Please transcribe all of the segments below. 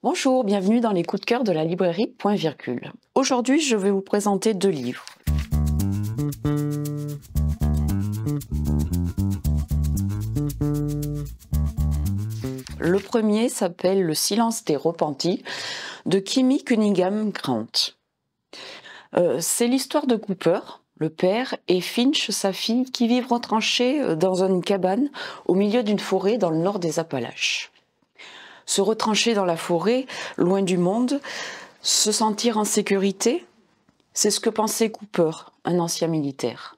Bonjour, bienvenue dans les coups de cœur de la librairie Point Virgule. Aujourd'hui, je vais vous présenter deux livres. Le premier s'appelle Le silence des repentis de Kimi Cunningham Grant. C'est l'histoire de Cooper, le père, et Finch, sa fille, qui vivent retranchés dans une cabane au milieu d'une forêt dans le nord des Appalaches. Se retrancher dans la forêt, loin du monde, se sentir en sécurité, c'est ce que pensait Cooper, un ancien militaire.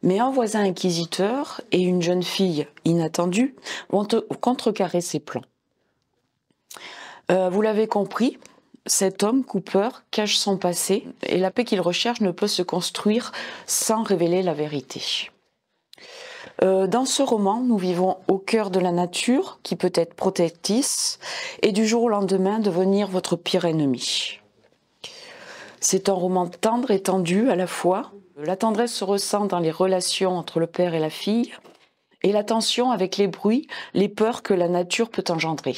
Mais un voisin inquisiteur et une jeune fille inattendue vont contrecarrer ses plans. Vous l'avez compris, cet homme, Cooper, cache son passé et la paix qu'il recherche ne peut se construire sans révéler la vérité. Dans ce roman, nous vivons au cœur de la nature, qui peut être protectrice, et du jour au lendemain devenir votre pire ennemi. C'est un roman tendre et tendu à la fois. La tendresse se ressent dans les relations entre le père et la fille, et la tension avec les bruits, les peurs que la nature peut engendrer.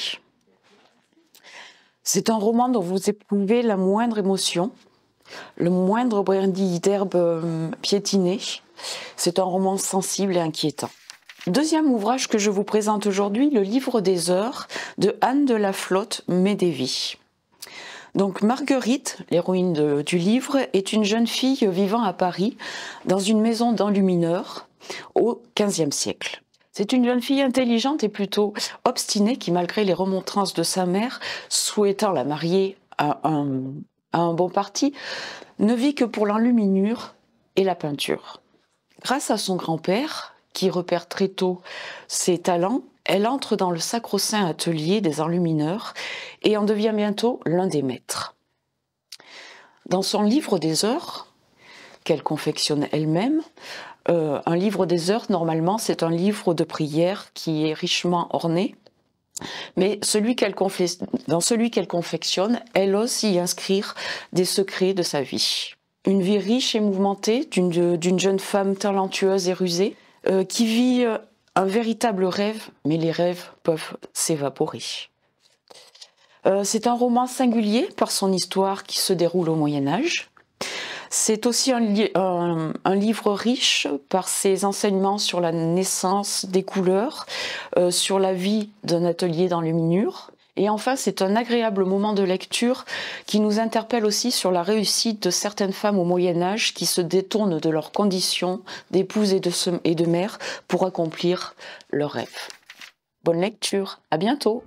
C'est un roman dont vous éprouvez la moindre émotion, le moindre brindille d'herbe piétinée. C'est un roman sensible et inquiétant. Deuxième ouvrage que je vous présente aujourd'hui, Le livre des heures de Anne de la Flotte-Médévy. Donc Marguerite, l'héroïne du livre, est une jeune fille vivant à Paris dans une maison d'enlumineurs au XVe siècle. C'est une jeune fille intelligente et plutôt obstinée qui, malgré les remontrances de sa mère, souhaitant la marier à un bon parti, ne vit que pour l'enluminure et la peinture. Grâce à son grand-père, qui repère très tôt ses talents, elle entre dans le sacro-saint atelier des enlumineurs et en devient bientôt l'un des maîtres. Dans son livre des heures, qu'elle confectionne elle-même, un livre des heures, normalement, c'est un livre de prière qui est richement orné, mais dans celui qu'elle confectionne, elle ose y inscrire des secrets de sa vie. Une vie riche et mouvementée d'une jeune femme talentueuse et rusée qui vit un véritable rêve, mais les rêves peuvent s'évaporer. C'est un roman singulier par son histoire qui se déroule au Moyen-Âge. C'est aussi un livre riche par ses enseignements sur la naissance des couleurs, sur la vie d'un atelier d'enluminure. Et enfin, c'est un agréable moment de lecture qui nous interpelle aussi sur la réussite de certaines femmes au Moyen-Âge qui se détournent de leurs conditions d'épouse et de mère pour accomplir leurs rêves. Bonne lecture, à bientôt!